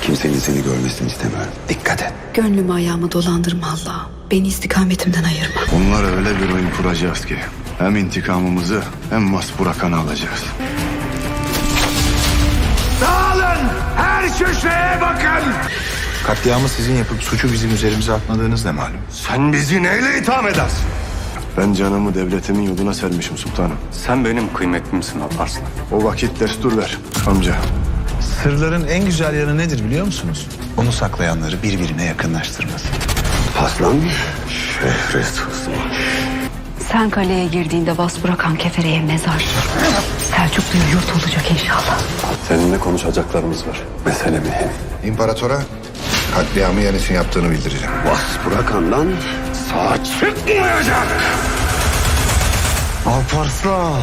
Kimsenin seni görmesini istemiyorum. Dikkat et. Gönlümü ayağımı dolandırma Allah. Beni istikametimden ayırma. Bunlar öyle bir oyun kuracağız ki hem intikamımızı hem Vaspurakan'ı alacağız. Dağılın! Her köşeye bakın! Katliamı sizin yapıp suçu bizim üzerimize atmadığınız ne malum? Sen bizi neyle itham edersin? Ben canımı devletimin yoluna sermişim sultanım. Sen benim kıymetimsin Alparslan. O vakit destur ver amca. Sırların en güzel yanı nedir biliyor musunuz? Onu saklayanları birbirine yakınlaştırması. Aslan Şehret Osman. Sen kaleye girdiğinde Vaspurakan Kefere'ye mezar. Selçuklu'ya yurt olacak inşallah. Seninle konuşacaklarımız var. Mesele mühim. İmparatora katliamı Yanis'in yaptığını bildireceğim. Vaspurakan'dan sağ çıkmayacak. Alparslan!